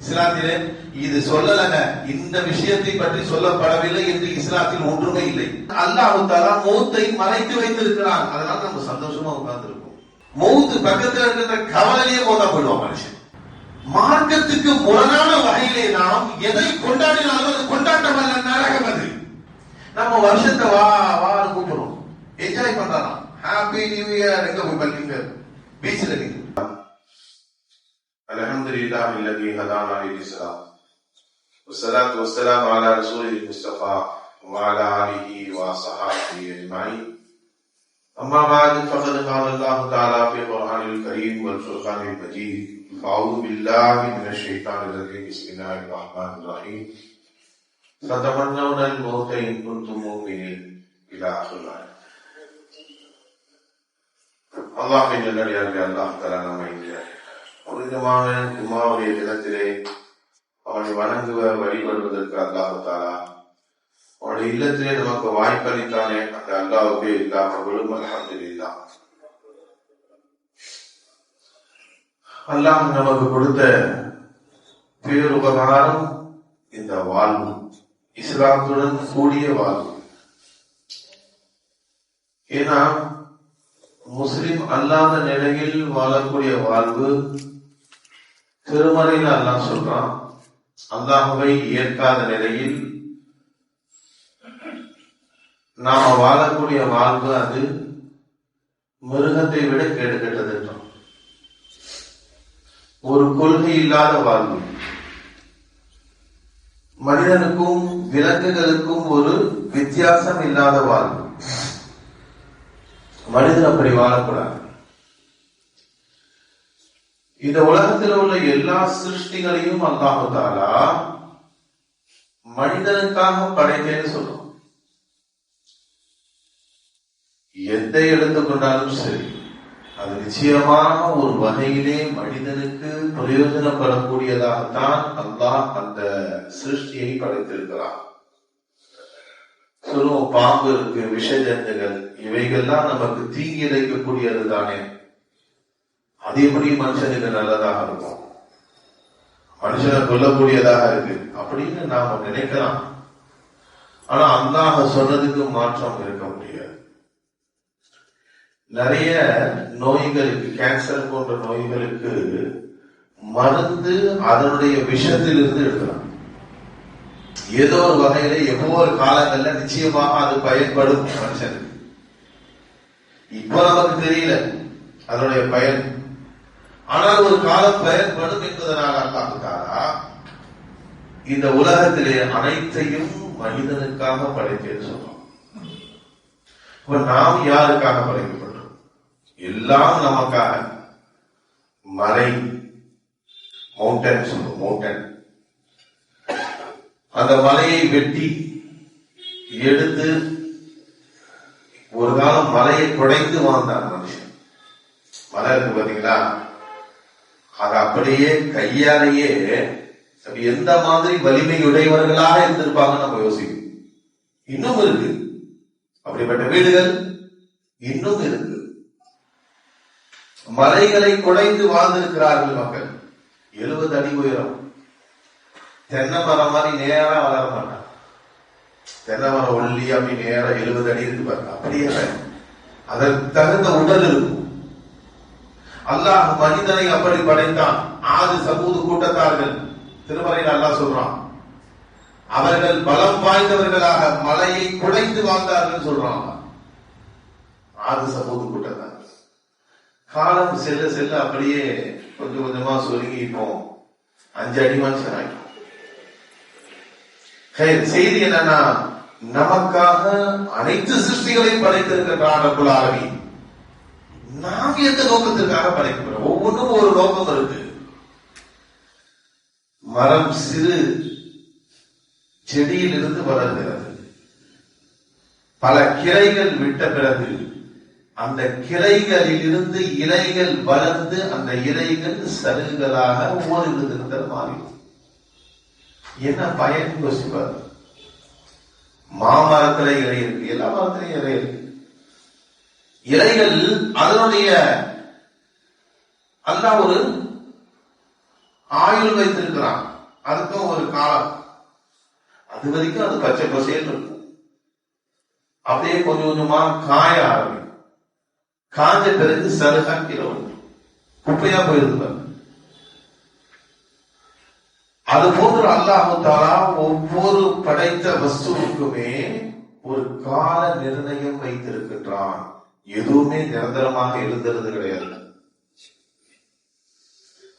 இஸ்லாத்திலே இது சொல்லலங்க, இந்த விஷயத்தை பற்றி சொல்லப்படவில்லை என்று இஸ்லாத்தில் ஒன்றுமே இல்லை. அல்லாஹ் தஆலா மௌத்தை மறைத்து வைத்திருக்கிறான். அதனால நம்ம சந்தோஷமா உட்கார்ந்திருக்கோம். மௌத்து பக்கத்துல இருக்கிற கவலையே மோதா போயிடுவான் மனுஷன். மார்க்கத்துக்கு முரணான வகையிலே நாம் எதை கொண்டாடினாலும் அது கொண்டாட்டம் அல்ல, நரகம் அது. நம்ம வருஷத்தை வா வான்னு கூப்பிடுறோம், என்ஜாய் பண்றான். Happy new year. எங்க போய் பள்ளிங்க பீச்ல நீங்க. அல்ஹம்துலில்லாஹி அல்லதி ஹதானா லில்-இஸ்லாம் வஸ்ஸலாத்து வஸ்ஸலாமு அலா ரசூலில் முஸ்தஃபா வ அலா ஆலிஹி வ ஸஹாபிஹி அஜ்மஈன். அம்மா பஅது ஃபகத் قال الله تعالى في القرآن الكريم والفرقان المجيد أعوذ بالله من الشيطان الرجيم بسم الله الرحمن الرحيم فتمنون الموت إن كنتم مؤمنين إلى آخر الآية. அல்லாஹ்வின் நல்லடியார்களே, அல்லாஹ் தஆலா நம்மை புனிதமான ஜும்மாவுடைய தினத்திலே அவனை வணங்குவ வழிபடுவதற்கு அல்லாஹ் தஆலா அவனுடைய இல்லத்திலே நமக்கு வாய்ப்பளித்தானே, அந்த அல்லாஹ்வுக்கே எல்லா புகழும். அல்ஹம்துலில்லாஹ். அல்லாஹ் நமக்கு கொடுத்த பேருபகாரம் இந்த வாழ்வு, இஸ்லாத்துடன் கூடிய வாழ்வு. ஏன்னா முஸ்லிம் அல்லாத நிலையில் வாழக்கூடிய வாழ்வு திருமறையில் அல்லாஹ் சொல்றான். அல்லாஹ்வை ஏற்காத நிலையில் நாம வாழக்கூடிய வாழ்வு அது மிருகத்தை விட கேடு கெட்டது. ஒரு கொள்கை இல்லாத வாழ்வு, மனிதனுக்கும் விலங்குகளுக்கும் ஒரு வித்தியாசம் இல்லாத வாழ்வு. மனிதன் அப்படி வாழக்கூடாது. இந்த உலகத்தில் உள்ள எல்லா சிருஷ்டிகளையும் அல்லாஹ் தஆலா மனிதனுக்காக படைத்தேன்னு சொல்றோம். எதை எடுத்துக்கொண்டாலும் சரி, அது நிச்சயமாக ஒரு வகையிலே மனிதனுக்கு பிரயோஜனப்படக்கூடியதாகத்தான் அல்லாஹ் அந்த சிருஷ்டியை படைத்திருக்கிறான். சொல்லுவோம், பாம்பு இருக்கு, விஷஜந்துகள், இவைகள்லாம் நமக்கு தீங்கி இழைக்கக்கூடியது தானே. அது எப்படி மனுஷனுக்கு நல்லதாக இருக்கும்? மனுஷனை கொல்லக்கூடியதாக இருக்கு அப்படின்னு நாம நினைக்கலாம். ஆனா அல்லாஹ் சொன்னதுக்கு மாற்றம் இருக்க முடியாது. நிறைய நோய்களுக்கு, கேன்சர் போன்ற நோய்களுக்கு மருந்து அதனுடைய விஷத்திலிருந்து எடுக்கலாம். ஏதோ ஒரு வகையில எப்போ ஒரு காலங்கள்ல நிச்சயமாக அது பயன்படும் மனுஷனுக்கு. இப்ப நமக்கு தெரியல அதனுடைய பயன், ஆனால் ஒரு காலம் பயன்படும் என்பதனால அல்லாஹ் தஆலா இந்த உலகத்திலே அனைத்தையும் மனிதனுக்காக படைத்தேன்னு சொல்றோம். இப்ப நாம் யாருக்காக படைக்கப்பட்டோம்? எல்லாம் நமக்காக. மலை, மவுண்டன் சொல்லுவோம், மவுண்டன், அந்த மலையை வெட்டி எடுத்து ஒரு காலம் மலையை குடைந்து வாழ்ந்தான் மனுஷன். மலை இருக்கு பாத்தீங்களா, அது அப்படியே கையாலேயே எந்த மாதிரி வலிமையுடையவர்களாக இருந்திருப்பாங்க நம்ம யோசிக்கும். இன்னும் இருக்கு அப்படிப்பட்ட வீடுகள், இன்னும் இருக்கு. மலைகளை குடைந்து வாழ்ந்திருக்கிறார்கள் மக்கள். 70 அடி உயரம். தென்னை மரம் மாதிரி நேரா வளர மாட்டான். தென்னை மரம் ஒல்லி அப்படி நேரா 70 அடி இருக்கு பாருங்க. அப்படியே அதற்கு தகுந்த உடல் இருக்கும். அல்லாஹ் மனிதனை அப்படி படைத்தான். ஆது சமூது கூட்டத்தார்கள் திருமறையில் அல்லாஹ் சொல்றான், அவர்கள் பலம் வாய்ந்தவர்களாக மலையை குடைந்து வாழ்ந்தார்கள் சொல்றாங்க. ஆது சமூது கூட்டத்தார்கள். காலம் செல்ல செல்ல அப்படியே கொஞ்சம் கொஞ்சமா சுருங்கி இப்போ 5 அடி மனுஷன் ஆயிட்டோம். செய்தி என்னன்னா, நமக்காக அனைத்து சிருஷ்டிகளையும் படைத்திருக்கிறான் ரப்புல் ஆலமீன். நாம் எந்த நோக்கத்திற்காக படைக்கிறோம்? ஒவ்வொன்றும் ஒரு நோக்கம் இருக்கு. மரம் சிறு செடியில் இருந்து வளர்கிறது. பல கிளைகள் விட்ட பிறகு அந்த கிளைகளில் இருந்து இலைகள் வளர்ந்து அந்த இலைகள் சருகுகளாக ஓரிருந்தல் மாறிடும். என்ன பயன் யோசிப்பார்? மாமரத்துல இலை இருக்கு, எல்லா மரத்திலையும் இலை இருக்கு. இலைகள் அதனுடைய அல்லாஹ் ஒரு ஆயுள் வைத்திருக்கிறான், அதுக்கும் ஒரு காலம். அது வரைக்கும் அது பச்சை பசேல் இருக்கும். அப்படியே கொஞ்சம் கொஞ்சமா காய ஆரம்பிக்கும். காஞ்ச பிறகு சருகா கீழே குப்பையா போயிருந்தார். அது போன்று அல்லாஹு தஆலா ஒவ்வொரு படைத்த வஸ்துவுக்குமே ஒரு கால நிர்ணயம் வைத்திருக்கின்றான். எதுவுமே நிரந்தரமாக இருந்தது கிடையாது.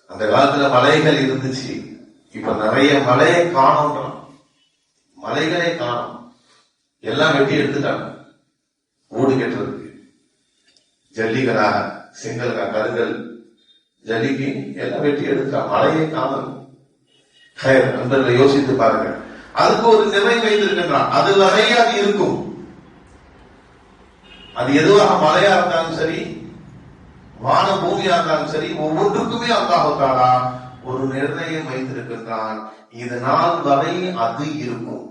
அந்த காலத்துல மலைகள் இருந்துச்சு, இப்ப நிறைய மலையை காணோம், மலைகளே காணோம், எல்லாம் வெட்டி எடுத்துட்டாங்க ஊடு கட்டுறதுக்கு. ஜல்லிகளாக செங்கல்கா கருங்கல் ஜல்லிக்கு எல்லாம் வெட்டி எடுத்துட்டாங்க, மலையை காணணும். நண்பர்களை யோசித்து பாருங்க. அதுக்கு ஒரு நிலை வைத்திருக்கின்றான், அது வரைய அது இருக்கும். அது எதுவாக மலையா இருந்தாலும் சரி, வான பூமியா இருந்தாலும் சரி, ஒவ்வொன்றுக்குமே அல்லாஹ் தஆலா ஒரு நிர்ணயம் வைத்திருக்கின்றான். இது நாள் வரை அது இருக்கும்,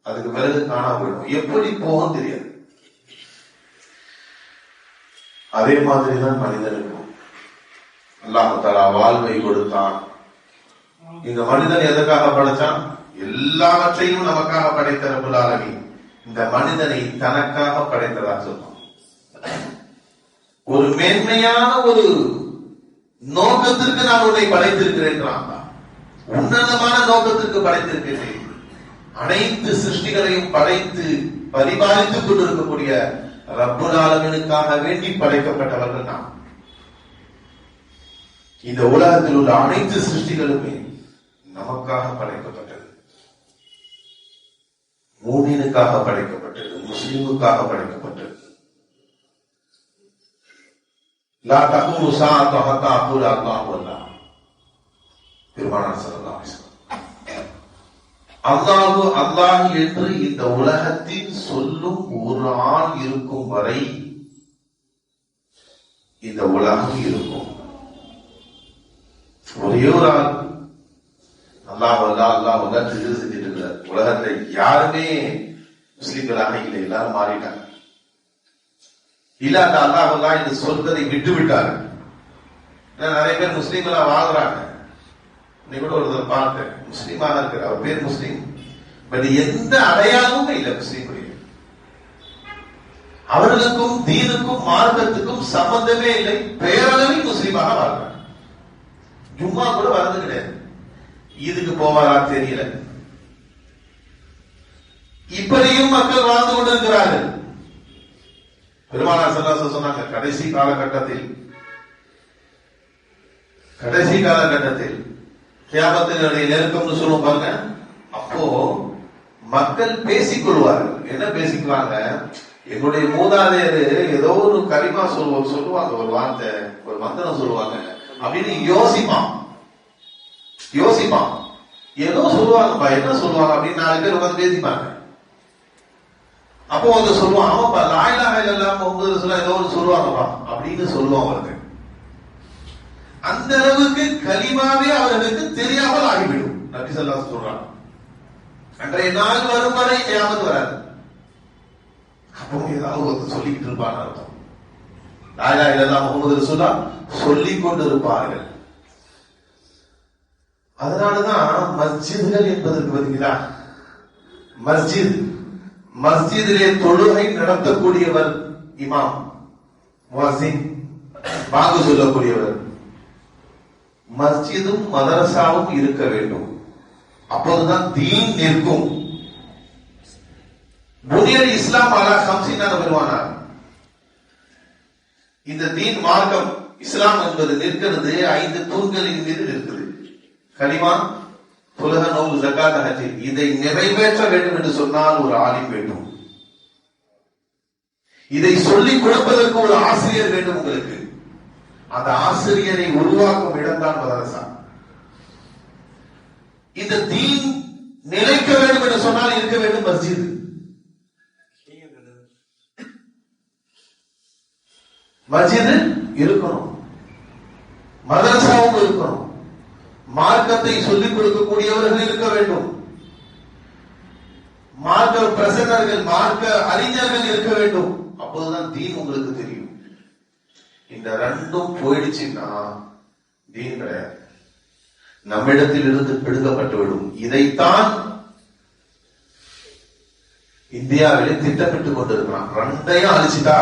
அதுக்கு பிறகு காணாம போயிடும். எப்படி போகும் தெரியாது. அதே மாதிரிதான் மனிதனுக்கும் அல்லாஹ் தஆலா வாழ்வை கொடுத்தான். இந்த மனிதன் எதற்காக படைச்சான்? எல்லாவற்றையும் நமக்காக படைத்த ரப்புல் ஆலமீன் இந்த மனிதனை தனக்காக படைத்ததா சொல்றான். ஒரு மேன்மையான ஒரு நோக்கத்திற்கு நான் உன்னை படைத்திருக்கிறேன், உன்னதமான நோக்கத்திற்கு படைத்திருக்கிறேன். அனைத்து சிருஷ்டிகளையும் படைத்து பரிபாலித்துக் கொண்டிருக்கக்கூடிய ரப்புல் ஆலமீனுக்காக வேண்டி படைக்கப்பட்டவர்கள் நாம். இந்த உலகத்தில் உள்ள அனைத்து சிருஷ்டிகளுமே நமக்காக படைக்கப்பட்டது, மூமினுக்காக படைக்கப்பட்டது, முஸ்லிமுக்காக படைக்கப்பட்டது. லா தகூமு ஸாஅத்து ஹத்தா யகூல அல்லாஹு அல்லாஹ். பெருமானார் ஸல்லல்லாஹு அலைஹி வஸல்லம் அல்லாஹு அல்லாஹ் என்று இந்த உலகத்தில் சொல்லும் ஒரு ஆள் இருக்கும் வரை இந்த உலகம் இருக்கும். ஒரே ஒரு ஆள் அல்லாஹ் அல்லாஹ் அல்லாஹ் அல்லாஹ் செஞ்சுட்டு இருக்கிறார். உலகத்தை யாருமே முஸ்லிம்களாக இல்லை, எல்லாரும் மாறிட்டாங்க. இல்லாத அல்லாஹ் அல்லாஹ் என்று சொல்வதை விட்டு விட்டார்கள். நிறைய பேர் முஸ்லீம்களா வாழ்றாங்க. நீ கூட ஒருத்தர் பார்த்தேன், முஸ்லீமாக இருக்கிற அவர் பேர் முஸ்லீம், பட் எந்த அடையாளமும் இல்லை முஸ்லீம். அவர்களுக்கும் தீனுக்கும் மார்க்கத்துக்கும் சம்பந்தமே இல்லை, பெயரளவில் முஸ்லீமாக வாழ்றாங்க. ஜும்மா கூட வரது கிடையாது, இதுக்கு போவாரா தெரியல. இப்படியும் மக்கள் வாழ்ந்து கொண்டிருக்கிறார்கள். பெருமானார் ஸல்லல்லாஹு அலைஹி வஸல்லம் சொன்னாங்க, கடைசி காலகட்டத்தில் கியாமத்தினுடைய நெருக்கம்னு சொல்லுவோம் பாருங்க, அப்போ மக்கள் பேசிக் கொள்வார்கள். என்ன பேசிக்குவாங்க? எங்களுடைய மூதாதையர் ஏதோ ஒரு கலிமா சொல்லுவாங்க, ஒரு வார்த்தை, ஒரு மந்திரம் சொல்லுவாங்க அப்படின்னு யோசிப்பான். ஏதோ சொல்லுவாங்கப்பா, என்ன சொல்லுவாங்க அப்படின்னு 4 பேர் உட்கார்ந்து பேசிப்பாங்க. அப்போ வந்து சொல்லுவான், ஆமாப்பா லா இலாஹா இல்லல்லாஹ் முஹம்மது ரசூலுல்லாஹ் ஏதோ ஒரு சொல்லுவாங்கப்பா அப்படின்னு சொல்லுவான். அவருக்கு அந்த அளவுக்கு கலிமாவே அவர்களுக்கு தெரியாமல் ஆகிவிடும். நபி ஸல்லல்லாஹு அலைஹி வஸல்லம் சொல்றாங்க, அன்றைய நாள் வரும் வரை கியாமத் வராது. அப்போ ஏதாவது ஒருத்தர் சொல்லிக்கிட்டு இருப்பான்னு அர்த்தம். லா இலாஹா இல்லல்லாஹ் முஹம்மது ரசூலுல்லாஹ் சொல்லிக் கொண்டிருப்பார்கள். அதனாலதான் மஸ்ஜிதுகள் என்பதற்கு பார்த்தீங்களா, மஸ்ஜிதிலே தொழுகை நடத்தக்கூடியவர் இமாம், முஅஸ்ஸின், பாங்கு சொல்லக்கூடியவர். மஸ்ஜிதும் மதரசாவும் இருக்க வேண்டும், அப்போதுதான் தீன் நிற்கும். புனியல் இஸ்லாம் அலா ஹம்ஸின் பெறுவானார். இந்த தீன் மார்க்கம் இஸ்லாம் என்பது நிற்கிறது 5 தூண்களின் மீது நிற்கிறது. கலிமா, தொழுக, நோன்பு, ஜகாத், ஹஜ். இதை நிறைவேற்ற வேண்டும் என்று சொன்னால் ஒரு ஆலிம் வேண்டும். இதை சொல்லிக் கொடுப்பதற்கு ஒரு ஆசிரியர் வேண்டும் உங்களுக்கு. அந்த ஆசிரியரை உருவாக்கும் இடம்தான் மதரசா. இந்த தீன் நிலைக்க வேண்டும் என்று சொன்னால் இருக்க வேண்டும் மஸ்ஜித். மஸ்ஜித் இருக்கணும், மதரசாவும் இருக்கணும், மார்க்கத்தை சொல்லிக் கொடுக்கக்கூடியவர்கள் இருக்க வேண்டும், மார்க்க பிரசன்னர்கள், மார்க்க அறிஞர்கள் இருக்க வேண்டும். அப்போதுதான் தீன் உங்களுக்கு தெரியும். இந்த 2ம் போயிடுச்சுன்னா தீன் கிடையாது. நம்மிடத்தில் இருந்து பிடுங்கப்பட்டுவிடும். இதைத்தான் இந்தியாவிலே திட்டமிட்டுக் கொண்டிருக்கிறான். ரெண்டையும் அழிச்சுட்டா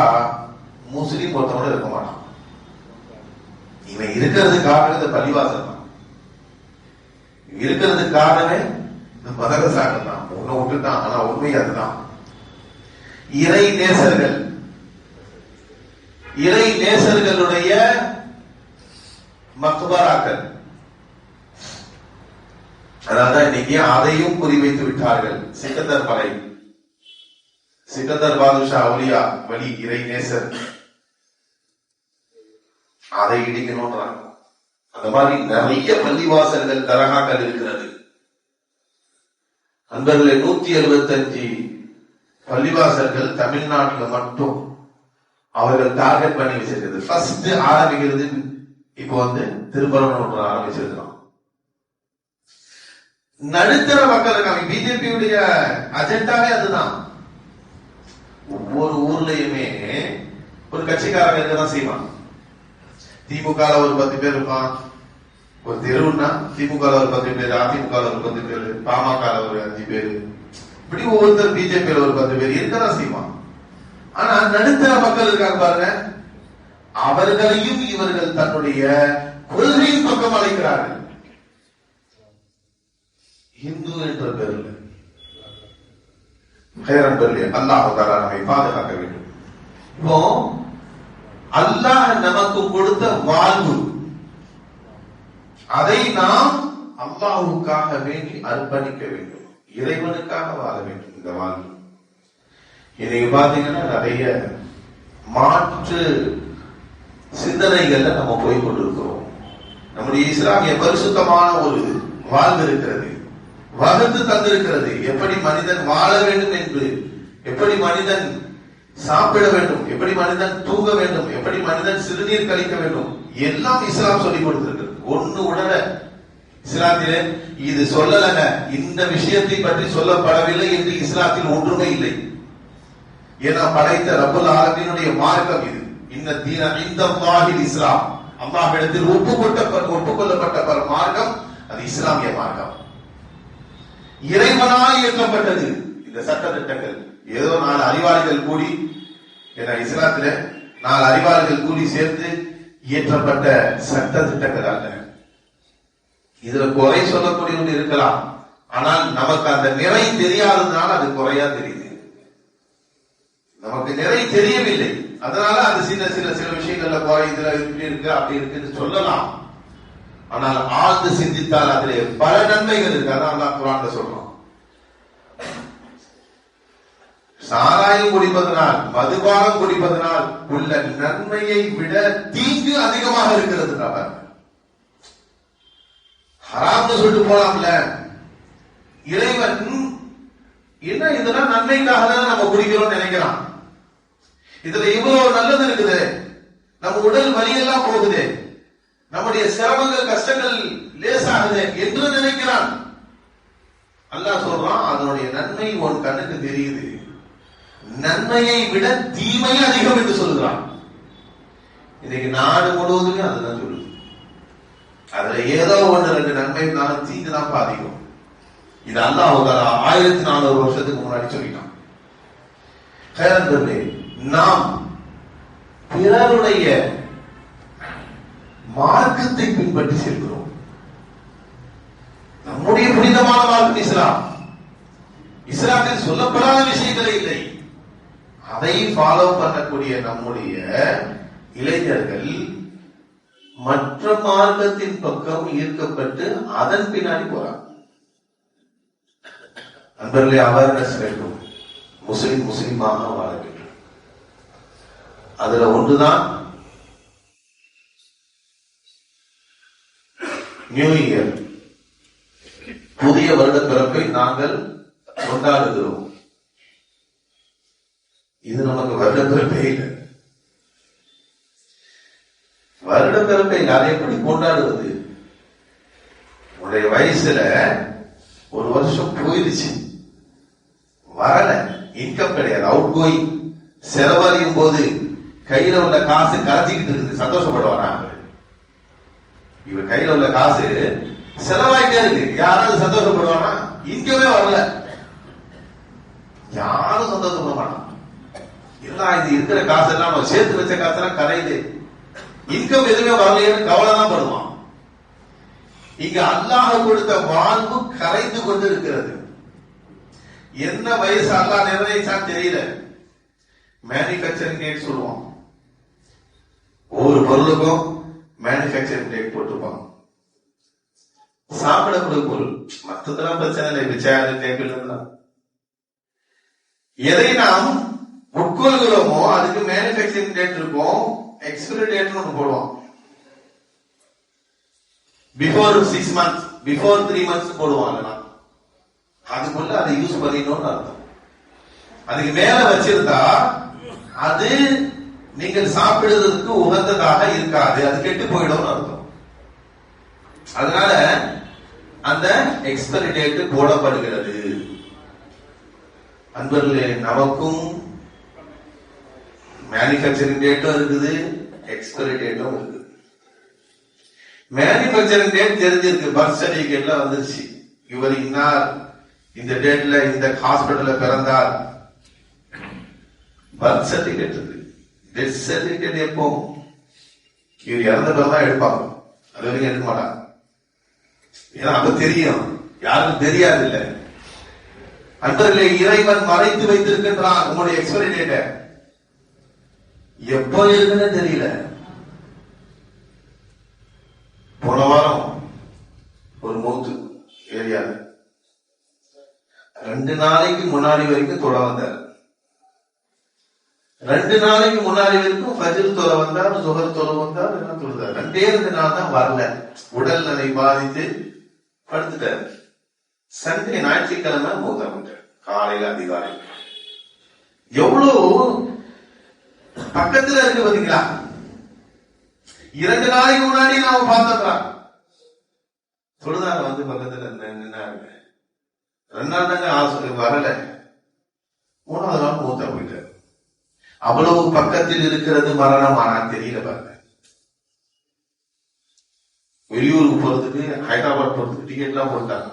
முஸ்லீம் ஒருத்தவங்க இருக்க மாட்டான். இவன் இருக்கிறது காரணம் இந்த பள்ளிவாசல் தான், இருக்கிறது காரணமே இந்த மதரசாக்கள் தான். ஒண்ணு விட்டுட்டான், ஆனா உண்மை அதுதான். இறை நேசர்கள், இறை நேசர்களுடைய மக்பராக்கள், அதான் இன்னைக்கு அதையும் குறிவைத்து விட்டார்கள். சிக்கந்தர் மலை, சிக்கந்தர் பாதுஷா அவுலியா வழி இறை நேசர், அதை இடிக்கணும்ன்றாங்க. அந்த மாதிரி நிறைய பள்ளிவாசல்கள் தரகாக்கள் இருக்கிறது. அன்பர்களே, 175 பள்ளிவாசல்கள் தமிழ்நாட்டில் மட்டும் அவர்கள் டார்கெட் பண்ணி வச்சிருக்கிறது. ஃபர்ஸ்ட் ஆரம்பிக்கிறது இப்போ திருப்பரங்குன்ற ஆரம்பிச்சிருக்கிறோம். நடுத்தர மக்களுக்கு பிஜேபியுடைய அஜெண்டாவே அதுதான். ஒவ்வொரு ஊர்லயுமே ஒரு கட்சிக்காரங்க இருக்கதான் செய்வான். திமுக ஒரு 10 பேர் இருப்பான். ஒரு தெருவுன்னா திமுக ஒரு 10 பேர், அதிமுக ஒரு 10 பேர், பாமக ஒரு 5 பேர், இப்படி ஒவ்வொருத்தர் பிஜேபி ஒரு 10 பேர் இருக்கதான் செய்வான். ஆனா நடுத்தர மக்கள் இருக்காங்க பாருங்க, அவர்களையும் இவர்கள் தன்னுடைய கொள்கையின் பக்கம் அழைக்கிறார்கள். இந்து என்ற பேரில் அல்லாஹ் தஆலா நம்மை பாதுகாக்க வேண்டும். இப்போ அல்லாஹ் நமக்கு கொடுத்த வாழ்வு, அதை நாம் அல்லாஹ்வுக்காக வேண்டி அர்ப்பணிக்க வேண்டும், இறைவனுக்காக வாழ வேண்டும். இந்த வாழ்வு இன்னைக்கு பாத்தீங்கன்னா நிறைய மாற்று சிந்தனைகள்ல நம்ம போய் கொண்டிருக்கிறோம். நம்முடைய இஸ்லாமிய பரிசுத்தமான ஒரு வாழ்வு இருக்கிறது, வகுத்து தந்திருக்கிறது. எப்படி மனிதன் வாழ வேண்டும் என்று, எப்படி மனிதன் சாப்பிட வேண்டும், எப்படி மனிதன் தூங்க வேண்டும், எப்படி மனிதன் சிறுநீர் கழிக்க வேண்டும், எல்லாம் இஸ்லாம் சொல்லிக் கொடுத்திருக்கிறது. ஒண்ணு உடல இஸ்லாத்திலே இது சொல்லலங்க, இந்த விஷயத்தை பற்றி சொல்லப்படவில்லை என்று இஸ்லாத்தில் ஒன்றுமே இல்லை. ஏன்னா படைத்த ரப்புல் ஆலமீனுடைய மார்க்கம் இது. இன்ன தீன இன்தல்லாஹில் இஸ்லாம், அல்லாஹ்விடத்தில் ஒப்புக்கொள்ளப்பட்ட மார்க்கம் அது இஸ்லாமிய மார்க்கம். இறைவனால் இயக்கப்பட்டது இந்த சட்ட திட்டங்கள். ஏதோ 4 அறிவாளிகள் கூடி, ஏன்னா இஸ்லாத்துல 4 அறிவாளிகள் கூடி சேர்த்து இயற்றப்பட்ட சட்ட திட்டங்கள் அல்ல. இதுல குறை சொல்லக்கூடிய ஒன்று இருக்கலாம், ஆனால் நமக்கு அந்த நிறை தெரியாததுனால அது குறையா தெரியுது. நமக்கு நிறை தெரியவில்லை, அதனால அது சில விஷயங்கள்ல குறை, இதுல இப்படி இருக்கு அப்படி இருக்குன்னு சொல்லலாம். ஆனால் ஆழ்ந்து சிந்தித்தால் அதிலே பல நன்மைகள் இருக்கு. அதான் அல்லாஹ் குர்ஆன்ல சொல்றோம், சாராயம் குடிப்பதனால், மதுபானம் குடிப்பதனால் உள்ள நன்மையை விட தீங்கு அதிகமாக இருக்கிறது. ஹராம்னு சொல்லிட்டு போலாம்ல, இறைவன் என்ன இதெல்லாம் நன்மைக்காக தான் நம்ம குடிக்கிறோம் நினைக்கிறான். இதுல இவ்வளவு நல்லது இருக்குது, நம்ம உடல் வலியெல்லாம் போகுது, நம்முடைய சிரமங்கள் கஷ்டங்கள் லேசாகுது என்று நினைக்கிறான். அல்லாஹ் சொல்றான், அதனுடைய நன்மை உன் கண்ணுக்கு தெரியுது, நன்மையை விட தீமை அதிகம் என்று சொல்கிறான். இன்னைக்கு நாடு முழுவதுமே அதுதான் சொல்லுது. அதுல ஏதோ 1-2 நன்மை இருந்தாலும் தீங்கு தான் பாதிக்கும். இது அல்லாஹ் 1400 வருஷத்துக்கு முன்னாடி சொல்லிட்டான். நாம் பிறருடைய மார்க்கத்தை பின்பற்றி செல்கிறோம். நம்முடைய புனிதமான மார்க்கம் இஸ்லாம். இஸ்லாத்தில் சொல்லப்படாத விஷயங்களே இல்லை, அதை ஃபாலோ பண்ணக்கூடிய நம்முடைய இளைஞர்கள் மற்ற மார்க்கத்தின் பக்கம் ஈர்க்கப்பட்டு அதன் பின்னாடி போறாங்க. நண்பர்களே, அவேர்னஸ் வேண்டும், முஸ்லிமாக வாழ வேண்டும். அதுல ஒன்றுதான் நியூ இயர், புதிய வருட பிறப்பை நாங்கள் கொண்டாடுகிறோம். இது நமக்கு வருட பிறப்பே இல்லை, வருட பிறப்பை அதை எப்படி கொண்டாடுவது? உன்னுடைய வயசுல ஒரு வருஷம் போயிடுச்சு, வரல, இன்கம் கிடையாது, அவுட் கோயிங், செலவழியும் போது கையில உள்ள காசு கரைச்சிக்கிட்டு இருக்குது, சந்தோஷப்படுவானா? இவர் கையில உள்ள காசு செலவாயிட்டே இருக்கு. யாராவது சந்தோஷப்படுவானா? இன்கமே வரல, யாரும் சந்தோஷப்பட மாட்டான். எல்லாம் இது இருக்கிற காசெல்லாம் நம்ம சேர்த்து வச்ச காசெல்லாம் கரையுது, இன்கம் எதுவுமே வரலையேன்னு கவலை தான் படுவான். இங்க அல்லாஹ் கொடுத்த வாழ்வு கரைந்து கொண்டு இருக்கிறது. என்ன வயசு அல்லாஹ் நிர்ணயிச்சான்னு தெரியல. மேனுபேக்சரிங் டேட் சொல்லுவான், ஒவ்வொரு பொருளுக்கும் மேனுபேக்சரிங் டேட் போட்டுப்பாங்க. சாப்பிடக்கூடிய பொருள் மற்றதெல்லாம் பிரச்சனை இல்லை, சேர் டேபிள் எல்லாம். எதை நாம் உட்கொள்கிறோமோ அதுக்கு மேனுபேக்சரிங் டேட் இருக்கும், எக்ஸ்பைரி டேட் ஒன்று போடுவோம். பிஃபோர் 6 months, பிஃபோர் 3 months போடுவாங்க. அதுக்குள்ள அதை யூஸ் பண்ணிடணும்னு அர்த்தம். அதுக்கு மேல வச்சிருந்தா அது நீங்கள் சாப்பிடுறதுக்கு உகந்ததாக இருக்காது, அது கெட்டு போயிடும் அர்த்தம். அதனால அந்த எக்ஸ்பைரி டேட் போடப்படுகிறது. அன்பர்களே, நமக்கும் மேனுபேக்சரிங் டேட்டும் இருக்குது, எக்ஸ்பைரி டேட்டும் இருக்குது. மேனுபேக்சரிங் டேட் தெரிஞ்சிருக்கு, பர்த் சர்டிபிகேட்ல வந்துருச்சு, இவர் இன்னார் இந்த டேட்ல இந்த ஹாஸ்பிட்டல்ல பிறந்தார். பர்த் சர்டிபிகேட் இருக்கு, டெத் சர்டிபிகேட் எப்போ இவர் இறந்த பிறந்தான் எடுப்பாங்க, அது வரைக்கும் எடுக்க மாட்டாங்க. ஏன்னா அப்ப தெரியும், யாருக்கும் தெரியாது இல்ல. அன்பர்களே, இறைவன் மறைத்து வைத்திருக்கின்றான் உங்களுடைய எக்ஸ்பைரி டேட்டை. எப்போ இருக்குன்னு தெரியல. போன வாரம் ஒரு மௌத்து ஏரியால 2 நாளைக்கு முன்னாடி வரைக்கும் தொலை வந்தார். 2 நாளைக்கு முன்னாடி வரைக்கும் ஃபஜ்ர் தொலை வந்தார், சுஹர் தொலை வந்தார், எல்லாம் தொழுதார். 2 நாள் தான் வரல, உடல் நிலை பாதித்து படுத்துட்டார். சண்டே ஞாயிற்றுக்கிழமை மௌத்தா போயிட்டார் காலையில அதிகாலை. எவ்வளவு பக்கத்துல இருக்கு பாத்தீங்களா? 2 நாளைக்கு முன்னாடி நாம பார்த்தோம், தொழுதார வந்து பக்கத்துல நின்னாரு. 2 நாள் தாங்க ஆசிரியர் வரல, 3வது நாள் மூத்தா போயிட்டார். அவ்வளவு பக்கத்தில் இருக்கிறது மரணம். ஆனா தெரியல பாருங்க. வெளியூருக்கு போறதுக்கு, ஹைதராபாத் போறதுக்கு டிக்கெட் எல்லாம் போட்டாங்க.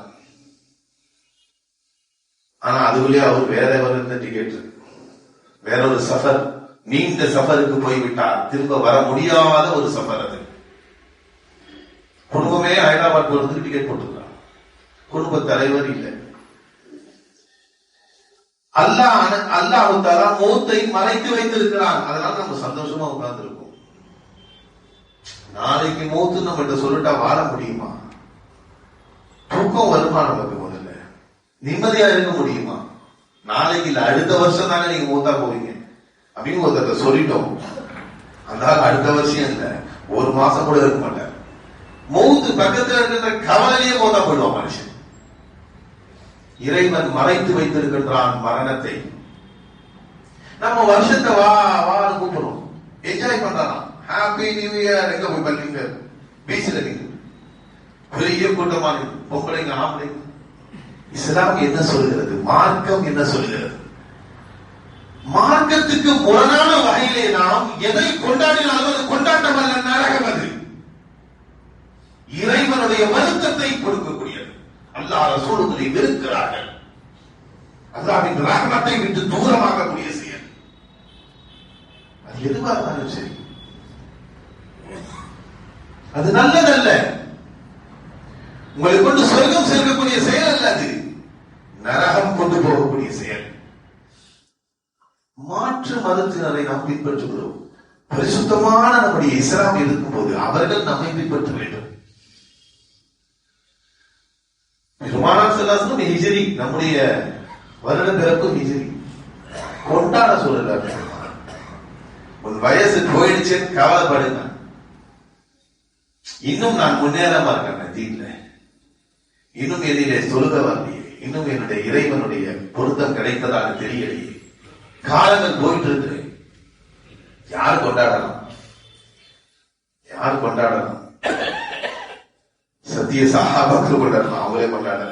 ஆனா அதுக்குள்ளேயே அவர் வேற இருந்த டிக்கெட், வேற ஒரு சஃபர், நீண்ட சஃபருக்கு போய்விட்டார். திரும்ப வர முடியாத ஒரு சஃபர். அது குடும்பமே ஹைதராபாத் போறதுக்கு டிக்கெட் போட்டுருக்காங்க, குடும்ப தலைவர் இல்லை. அல்லாஹ் தஆலா மௌத்தை மறைத்து வைத்திருக்கிறான். அதனால நம்ம சந்தோஷமா உட்கார்ந்து இருக்கோம். நாளைக்கு மௌத்து நம்ம சொல்லிட்டா வாழ முடியுமா? தூக்கம் வருமா நமக்கு? முதல்ல நிம்மதியா இருக்க முடியுமா? நாளைக்கு இல்ல, அடுத்த வருஷம் தானே நீங்க மூத்தா போவீங்க அப்படின்னு ஒருத்தர சொல்லிட்டோம். அந்த அடுத்த வருஷம் இல்ல, 1 மாசம் கூட இருக்க மாட்டார். மௌத்து பக்கத்துல இருக்கிற கவலையே மூத்தா போயிடுவான் மனுஷன். இறைவன் மறைத்து வைத்திருக்கின்றான் மரணத்தை. நம்ம வருஷத்தை வான்னு கூப்பிடுறோம், என்ஜாய் பண்றான். Happy new year. எங்க போய் பண்றீங்க? பீச்ல நீங்க பெரிய கூட்டமான பொம்பளைங்க, ஆம்பளைங்க. இஸ்லாம் என்ன சொல்கிறது? மார்க்கம் என்ன சொல்கிறது? மார்க்கத்துக்கு முரணான வகையிலே நாம் எதை கொண்டாடினாலும் அது கொண்டாட்டம் அல்ல, நரகம். அது இறைவனுடைய வருத்தத்தை கொடுக்கக்கூடியது. அல்லாஹ் ரசூலுகளை வெறுக்கிறார்கள். அல்லாஹ்வின் ரஹ்மத்தை விட்டு தூரமாகக்கூடிய செயல். அது எதுவாக இருந்தாலும் சரி, அது நல்லதல்ல. உங்களை கொண்டு சொர்க்கம் சேர்க்கக்கூடிய செயல் அல்ல, அது நரகம் கொண்டு போகக்கூடிய செயல். மாற்று மதத்தினரை நாம் பின்பற்றுகிறோம். பரிசுத்தமான நம்முடைய இஸ்லாம் இருக்கும்போது அவர்கள் நம்மை பின்பற்ற வேண்டும். பெருமானார் ஸல்லல்லாஹு அலைஹி வஸல்லம் ஹிஜ்ரி, நம்முடைய வருட பிறப்பு ஹிஜ்ரி. கொண்டாட சொல்லல. உன் வயசு போயிடுச்சுன்னு கவலைப்படுங்க. இன்னும் நான் முன்னேறமா இருக்கேன் தீன்ல, இன்னும் எதிலே சொல்லுக வரலையே, இன்னும் என்னுடைய இறைவனுடைய பொருத்தம் கிடைத்ததாக தெரியலையே. காலங்கள் போயிட்டு இருக்கு. யார் கொண்டாடலாம்? யார் கொண்டாடலாம்? சத்திய சஹாபாக்கள் கொண்டாடலாம், அவங்களே கொண்டாடல.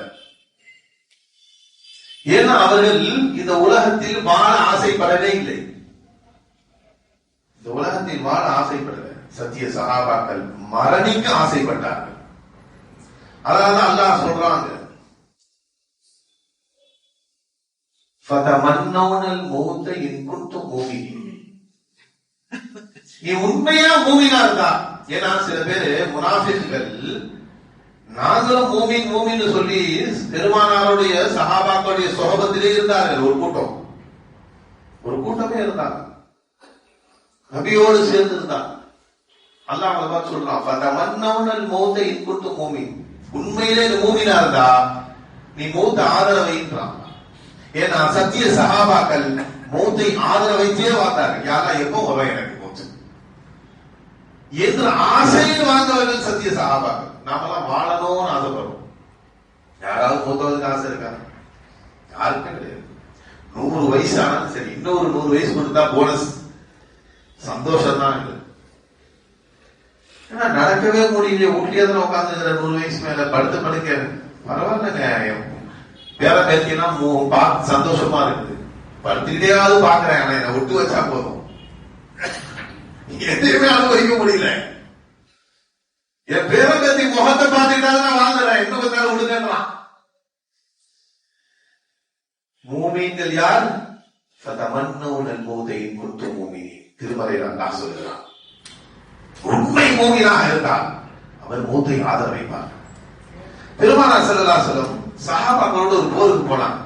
ஏன்னா அவர்கள் இந்த உலகத்தில் வாழ ஆசைப்படவே இல்லை. இந்த உலகத்தில் வாழ ஆசைப்படல. சத்திய சஹாபாக்கள் மரணிக்க ஆசைப்பட்டார்கள். அதனாலதான் அல்லாஹ் சொல்றாங்க, ஃபதமன்னௌனல் மௌத இன் குன்தும் மூமினீன். நீ உண்மையா மூமினா இருந்தா, ஏன்னா சில பேரு முனாஃபிக்குகள் நாங்களும் மூமின் மூமின்னு சொல்லி பெருமானாருடைய சஹாபாக்களுடைய சொஹபத்திலே இருந்தார்கள். ஒரு கூட்டமே இருந்தாங்க, நபியோடு சேர்ந்து இருந்தாங்க. அல்லாஹ் பார்த்து சொல்றான், ஃபதமன்னௌனல் மௌத இன் குன்தும் மூமின். உண்மையிலே நீ மூமினா இருந்தா நீ மௌத்த ஆதரவு வைன்றான். ஏன்னா சத்திய சஹாபாக்கள் மௌத்தை ஆதரவு வைத்தே பார்த்தார்கள். யாரா எப்போ வரும் எனக்கு மௌத்து என்று ஆசையில் வாழ்ந்தவர்கள் சத்திய சஹாபாக்கள். நாமெல்லாம் வாழணும்னு ஆசைப்படுறோம். யாராவது மூத்தவதுக்கு ஆசை இருக்கா? யாருக்கும் கிடையாது. 100 வயசு ஆனாலும் சரி, இன்னொரு 100 வயசு கொடுத்தா போனஸ், சந்தோஷம் தான். ஏன்னா நடக்கவே முடியல, வீட்லயே தான் உட்காந்துக்கிற 100 வயசு மேல படுத்து படுக்க பரவாயில்லங்க. பேர பேத்தினா பார்த்து சந்தோஷமா இருக்குது. படுத்துக்கிட்டேயாவது பாக்குறேன், ஆனா என்னை விட்டு வச்சா போதும். எதையுமே அனுபவிக்க முடியல. என் பேர பேத்தி முகத்தை பார்த்துக்கிட்டாலும் நான் வாழ்ந்துறேன், இன்னும் கொஞ்ச நேரம் விடுங்கன்றான். மூமீன்கள் யார்? ஃபதமன்னௌனல் மௌத இன் குன்தும் மூமினீன். திருமறையில் அல்லாஹ் சொல்கிறான், உண்மை மூமினாக இருந்தால் அவர் மௌத்தை ஆதரவு வைப்பார். பெருமானார் ஸல்லல்லாஹு அலைஹி வஸல்லம் சஹாபாக்களோடு ஒரு போருக்கு போனாங்க.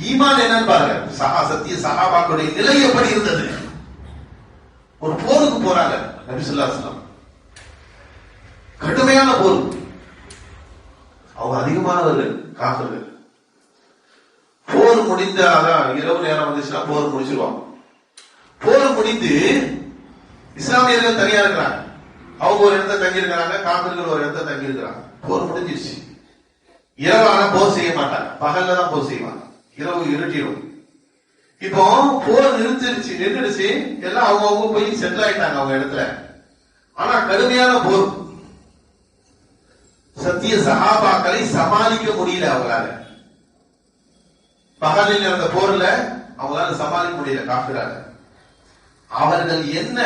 ஈமான் என்னன்னு பாருங்க, சத்திய சஹாபாக்களுடைய நிலை எப்படி இருந்தது. ஒரு போருக்கு போறாங்க நபி ஸல்லல்லாஹு அலைஹி வஸல்லம், கடுமையான போர். அவங்க அதிகமானவர்கள் காஃபிர்கள். போர் முடிந்த இரவு நேரம் வந்துச்சுன்னா போர் முடிச்சிருவாங்க. போர் முடிந்து இஸ்லாமியர்கள் தனியா இருக்கிறாங்க, அவங்க ஒரு இடத்த தங்கி இருக்கிறாங்க, காபிர்கள் ஒரு இடத்த தங்கி இருக்கிறாங்க. போர் முடிஞ்சிருச்சு. இரவான போர் செய்ய மாட்டாங்க, பகல்ல தான் போர் செய்வாங்க. இரவு இருட்டிடும். இப்போ போர் நின்றுடுச்சு, எல்லாம் அவங்க போய் செட்டில் ஆயிட்டாங்க அவங்க இடத்துல. ஆனா கடுமையான போர், சத்திய சஹாபாக்களை சமாளிக்க முடியல அவங்களால. பகலில் நடந்த போர்ல அவங்களால சமாளிக்க முடியல காஃபிரால. அவர்கள் என்ன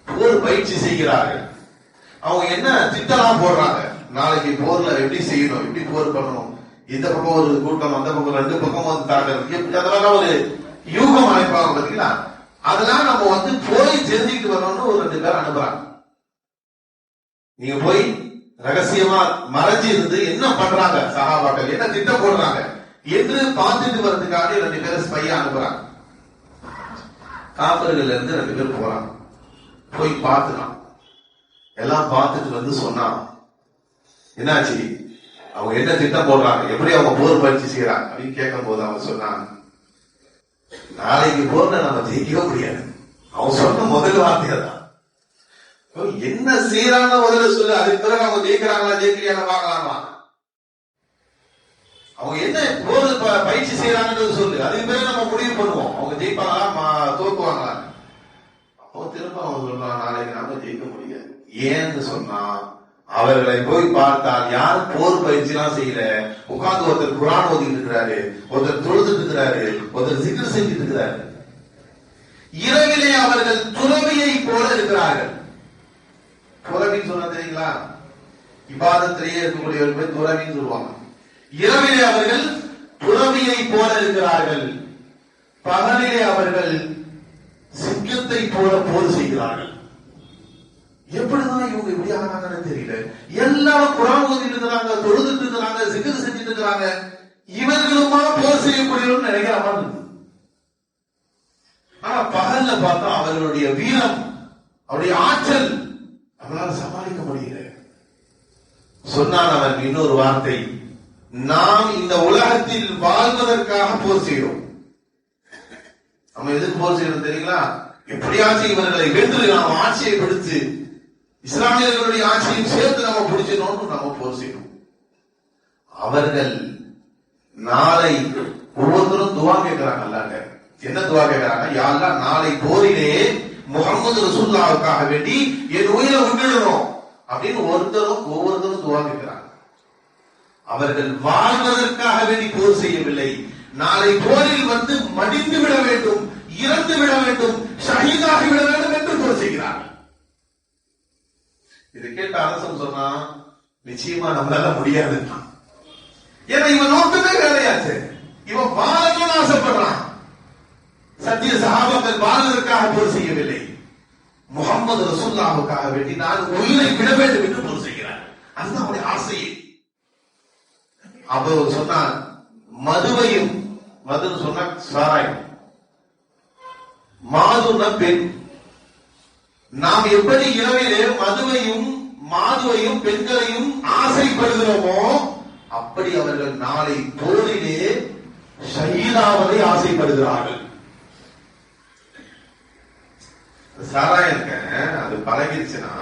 போர் பயிற்சி செய்கிறார்கள், அவங்க என்ன திட்டம்லாம் போடுறாங்க. நாளைக்கு போர்ல எப்படி செய்யணும், எப்படி போர் பண்ணணும், இந்த பக்கம் ஒரு கூட்டம், அந்த பக்கம் 2 பக்கம் வந்து தாக்குறது, அதெல்லாம் ஒரு யூகம் அமைப்பாங்க பாத்தீங்களா. அதெல்லாம் நம்ம போய் தெரிஞ்சுக்கிட்டு வரணும்னு ஒரு 2 பேர் அனுப்புறாங்க. நீங்க போய் ரகசியமா மறைஞ்சி இருந்து என்ன பண்றாங்க சஹாபாக்கள், என்ன திட்டம் போடுறாங்க என்று பார்த்துட்டு வர்றதுக்காக 2 பேர் ஸ்பையா அனுப்புறாங்க. காப்பர்கள் இருந்து 2 பேர் போறாங்க. போய் பார்த்துக்கலாம், எல்லாம் பார்த்துட்டு சொன்னா என்னாச்சு, அவங்க என்ன திட்டம் போடுறாங்க, எப்படி அவங்க போர் பயிற்சி செய்யறாங்க அப்படின்னு கேட்கும் போது அவங்க சொன்னாங்க, நாளைக்கு போர்ல நம்ம ஜெயிக்கவே முடியாது. அவங்க சொன்ன முதல் வார்த்தையா தான், என்ன செய்யறாங்க முதல்ல சொல்லு, அதுக்கு பிறகு அவங்க ஜெயிக்கிறாங்களா ஜெயிக்கலையா பார்க்கலாமா. அவங்க என்ன போர் பயிற்சி செய்யறாங்கன்றது சொல்லு, அதுக்கு பிறகு நம்ம முடிவு பண்ணுவோம் அவங்க ஜெயிப்பாங்களா தோக்குவாங்களா. அப்போ திரும்ப அவங்க சொல்றாங்க, நாளைக்கு நாம ஜெயிக்க முடியாது. ஏன்னு சொன்னா அவர்களை போய் பார்த்தால் யார் போர் பயிற்சி எல்லாம் செய்யல, உட்கார்ந்து ஒருத்தர் குர்ஆன் ஓதிட்டு இருக்கிறாரு, ஒருத்தர் தொழுதுட்டு இருக்கிறாரு, ஒருத்தர் சிக்ர் செஞ்சுட்டு இருக்கிறாரு. இரவிலே அவர்கள் துறவியை போல இருக்கிறார்கள். துறவின்னு சொன்னா தெரியுங்களா, இபாதத்திலேயே இருக்கக்கூடியவர்கள் போய் துறவின்னு சொல்லுவாங்க. இரவிலே அவர்கள் துறவியை போல இருக்கிறார்கள், பகலிலே அவர்கள் சிங்கத்தை போல போர் செய்கிறார்கள். எப்படிதான் இவங்க இப்படி ஆனாங்கன்னு தெரியல. எல்லாரும் குர்ஆன் ஓதிட்டு இருக்கிறாங்க, தொழுதுட்டு இருக்கிறாங்க, சிக்ர் செஞ்சுட்டு இருக்கிறாங்க, இவர்களுமா போர் செய்யக்கூடியவர்கள் நினைக்கிற மாதிரி இருக்கு. ஆனா பகல்ல பார்த்தா அவர்களுடைய வீரம், அவருடைய ஆற்றல் அவங்களால சமாளிக்க முடியல. சொன்னான் அவன் இன்னொரு வார்த்தை, நாம் இந்த உலகத்தில் வாழ்வதற்காக போர் செய்கிறோம். நம்ம எதுக்கு போர் செய்யறோம் தெரியுங்களா, எப்படியாச்சும் இவர்களை வென்று நாம் ஆட்சியை பிடித்து இஸ்லாமியர்களுடைய ஆட்சியும் சேர்த்து நம்ம பிடிச்சிடணும், நம்ம போர் செய்யணும். அவர்கள் நாளை ஒவ்வொருத்தரும் துவா கேட்கிறாங்க. அல்லாஹ்ட்ட என்ன துவா கேட்கிறாங்க, யா அல்லாஹ் நாளை போரிலே முஹம்மது ரசூலுல்லாஹ்வுக்காக வேண்டி என் உயிரை விட்டுடணும் அப்படின்னு ஒவ்வொருத்தரும் துவா கேட்கிறாங்க. அவர்கள் வாழ்வதற்காக வேண்டி போர் செய்யவில்லை, நாளை போரில் மடிந்து விட வேண்டும், இறந்து விட வேண்டும், ஷஹீதாகி விட வேண்டும் என்று போர் செய்கிறார்கள். இதை கேட்ட அரசன் சொன்னா, நிச்சயமா நம்மளால முடியாது. ஏன்னா இவன் நோக்கமே வேலையாச்சு. இவன் வாழணும்னு ஆசைப்படுறான். சத்திய சஹாபாக்கள் வாழ்வதற்காக போர் செய்யவில்லை, முகமது ரசூலுல்லாஹ்வுக்காக வேண்டி நான் உயிரை விட வேண்டும் என்று போர் செய்கிறார். அதுதான் அவருடைய ஆசையே. அவர் சொன்னார், மதுவையும், மதுன்னு சொன்னா சாராயம், மாதுன பெண். நாம் எப்படி இரவிலே மதுவையும் மாதுவையும் பெண்களையும் ஆசைப்படுகிறோமோ அப்படி அவர்கள் நாளை போரிலே ஷஹீதாவதை ஆசைப்படுகிறார்கள். சாராயம் அது பழகிருச்சுன்னா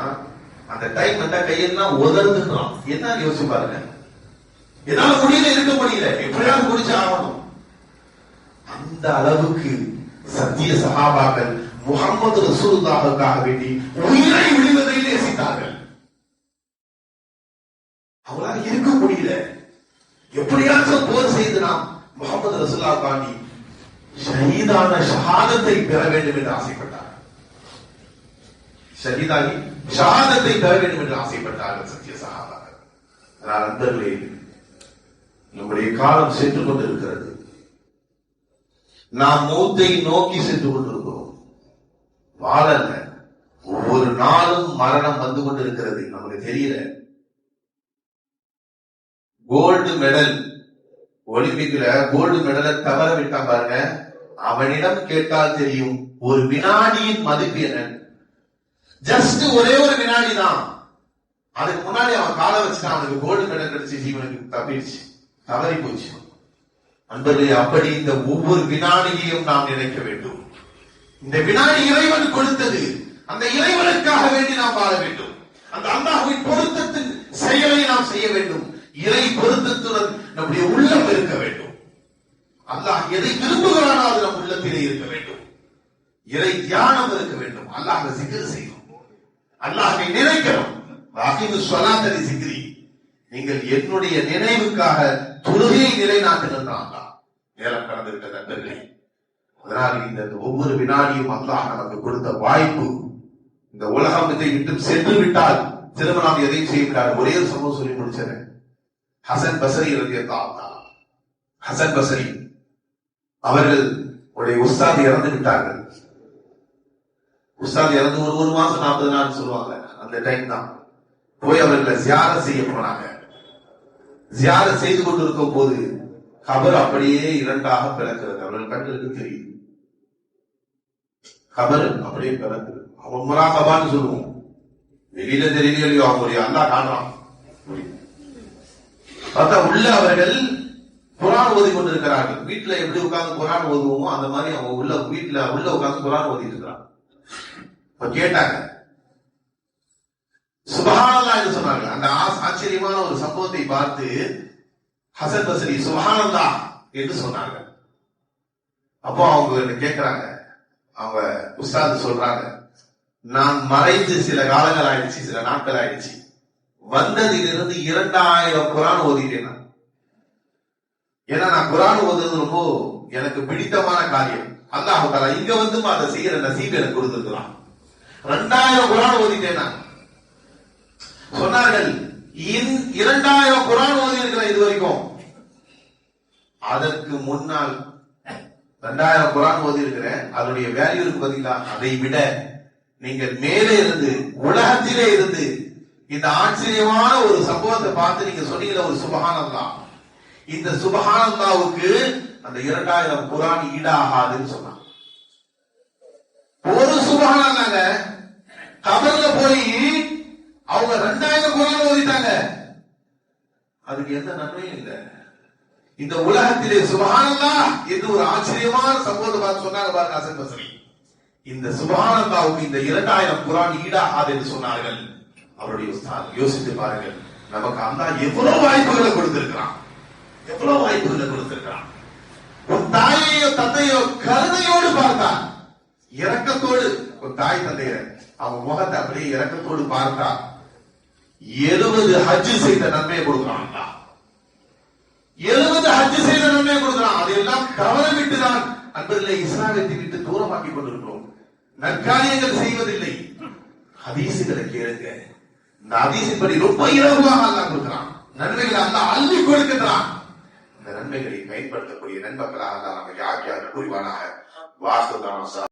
அந்த டைம் வந்தா கையெல்லாம் உதர்ந்துடும். என்ன யோசிச்சு பாருங்க. என்னால முடியல, இருக்க முடியல, எப்படியாவது முடிச்சு ஆகணும். அந்த அளவுக்கு சத்திய சஹாபாக்கள் முஹம்மது ரசூலுல்லாஹ்வுக்காக வேண்டி உயிரை விடுவதை நேசித்தார்கள். அவங்களால இருக்க முடியல, எப்படியாச்சும் போர் செய்து நாம் முஹம்மது ரசூலுல்லாஹ்வுக்காண்டி ஷஹீதான ஷஹாதத்தை பெற வேண்டும் என்று ஆசைப்பட்டார். ஷஹீதாகி ஷஹாதத்தை பெற வேண்டும் என்று ஆசைப்பட்டார்கள் சத்திய சஹாபாக்கள். அதனால் நண்பர்களே, நம்முடைய காலம் சென்று கொண்டிருக்கிறது. நாம் மௌத்தை நோக்கி சென்று கொண்டிருக்கிறோம். வாழல்ல, ஒவ்வொரு நாளும் மரணம் வந்து கொண்டிருக்கிறது. நமக்கு தெரியல. கோல்டு மெடல் ஒலிம்பிக்ல கோல்டு மெடலை தவற விட்டான் பாருங்க. அவனிடம் கேட்டால் தெரியும் ஒரு வினாடியின் மதிப்பு என்ன. ஜஸ்ட் ஒரே ஒரு வினாடி தான். அதுக்கு முன்னாடி அவன் காலை வச்சுட்டான், அவனுக்கு கோல்டு மெடல் கிடைச்சிச்சு, இவனுக்கு தப்பிடுச்சு, தவறி போச்சு. அன்பர்களே, அப்படி இந்த ஒவ்வொரு வினாடியையும் நாம் நினைக்க வேண்டும். இந்த வினாடி இறைவன் கொடுத்தது. அந்த இறைவனுக்காக வேண்டி நாம் வாழ வேண்டும். அந்த அல்லாஹ்வின் பொருத்தத்தின் செயலை நாம் செய்ய வேண்டும். இறை பொருத்தத்துடன் நம்முடைய உள்ளம் இருக்க வேண்டும். அல்லாஹ் எதை விரும்புகிறானோ அது நம் உள்ளத்திலே இருக்க வேண்டும். இறை தியானம் இருக்க வேண்டும். அல்லாஹ்வை சிக்ர் செய்யணும், அல்லாஹ்வை நினைக்கணும். வாகிது ஸலாத்தலி சிக்ரி, நீங்கள் என்னுடைய நினைவுக்காக தொழுகையை நிலைநாட்டுகின்றான் நேரம் கடந்திருக்க நண்பர்களே. அதனால் இந்த ஒவ்வொரு வினாடியும் அல்லாஹ் நமக்கு கொடுத்த வாய்ப்பு. இந்த உலகம் இதை விட்டு சென்று விட்டால் திரும்ப நாம் எதையும் செய்ய விடாது. ஒரே ஒரு சம்பவம் சொல்லி முடிச்சேன். ஹசன் பஸ்ரி ரலியல்லாஹு தஆலா, ஹசன் பஸ்ரி அவர்கள் உடைய உஸ்தாத் இறந்து விட்டார்கள். உஸ்தாத் இறந்து ஒரு மாசம் 40 நாள் சொல்லுவாங்க. அந்த டைம் தான் போய் அவர்களை ஜியாரத் செய்ய போனாங்க. ஜியாரத் செய்து கொண்டிருக்கும் போது கபர் அப்படியே இரண்டாக பிளக்கிறது. அவர்கள் கண்களுக்கு தெரியுது, கபர் அப்படியே பிளக்குது. அவன் முராகபான்னு சொல்லுவோம். வெளியில தெரியலையோ அவங்களுடைய அல்லாஹ் காண்றான். பார்த்தா உள்ள அவர்கள் குர்ஆன் ஓதி கொண்டிருக்கிறார்கள். வீட்டுல எப்படி உட்கார்ந்து குர்ஆன் ஓதுவோமோ அந்த மாதிரி அவங்க உள்ள வீட்டுல உள்ள உட்கார்ந்து குர்ஆன் ஓதிட்டு இருக்கிறாங்க. இப்ப கேட்டாங்க, சுப்ஹானல்லாஹ் என்று சொன்னாங்க. அந்த ஆச்சரியமான ஒரு சம்பவத்தை பார்த்து ஹசன் பஸ்ரி சுப்ஹானல்லாஹ் என்று சொன்னாங்க. அப்போ அவங்க கேட்கிறாங்க, அவங்க உஸ்தாத் சொல்றாங்க, நான் மறைந்து சில காலங்கள் ஆயிடுச்சு, சில நாட்கள் ஆயிடுச்சு, வந்ததிலிருந்து 2000 குர்ஆன் ஓதிட்டேன். ஏன்னா நான் குர்ஆன் ஓதுறது ரொம்ப எனக்கு பிடித்தமான காரியம். அல்லாஹ் தஆலா இங்க வந்து அதை செய்யற நசீப் எனக்கு கொடுத்திருக்கிறான். 2000 குர்ஆன் ஓதிட்டேன். சொன்னார்கள், 2000 குர்ஆன் ஓதி இருக்கிறேன் இது வரைக்கும். அதற்கு முன்னால் 2000 குர்ஆன் ஓதி இருக்கிறேன். அதனுடைய வேல்யூ இருக்கு பாத்தீங்களா, அதை விட நீங்கள் மேலே இருந்து உலகத்திலே இருந்து இந்த ஆச்சரியமான ஒரு சம்பவத்தை பார்த்து நீங்க சொன்னீங்களா, ஒரு சுப்ஹானல்லாஹ். இந்த சுப்ஹானல்லாஹ்வுக்கு அந்த 2000 குர்ஆன் ஈடாகாதுன்னு சொன்னாங்க. ஒரு சுப்ஹானல்லாஹ்ங்க கபர்ல போய் அவங்க 2000 குர்ஆன் ஓதிட்டாங்க. அதுக்கு எந்த நன்மையும் இல்லை. இந்த உலகத்திலே சுப்ஹானல்லாஹ் என்று ஒரு ஆச்சரியமான சம்பவத்தை பார்த்து சொன்னாங்க பாருங்க ஹசன் பஸ்ரி. இந்த சுப்ஹானல்லாஹ்வுக்கு இந்த 2000 குர்ஆன் ஈடாகாது என்று சொன்னார்கள் அவருடைய உஸ்தாத். யோசித்து பாருங்கள், நமக்கு அல்லாஹ் எவ்வளவு வாய்ப்புகளை கொடுத்திருக்கிறான், எவ்வளவு வாய்ப்புகளை கொடுத்திருக்கிறான். ஒரு தாயையோ தந்தையோ கருணையோடு பார்த்தான், இரக்கத்தோடு. ஒரு தாய் தந்தைய அவங்க முகத்தை அப்படியே இரக்கத்தோடு பார்த்தா 70 ஹஜ் செய்த நன்மையை கொடுக்கிறான். 70 ஹஜ் செய்த நன்மையை கொடுக்கிறான். அதையெல்லாம் தவற விட்டுதான் அன்பர்களே இஸ்லாத்தை விட்டு தூரமாக்கி கொண்டிருக்கிறோம். நற்காரியங்கள் செய்வதில்லை. ஹதீசுகளை கேளுங்க, இந்த ஹதீஸின்படி ரொம்ப இலகுவாக அல்லாஹ் கொடுக்கிறான். நன்மைகளை அல்லாஹ் அள்ளி கொடுக்கிறான். இந்த நன்மைகளை பயன்படுத்தக்கூடிய நண்பர்களாக அல்லாஹ் நமக்கு ஆக்கியாக புரிவானாக. வாஸ்துதான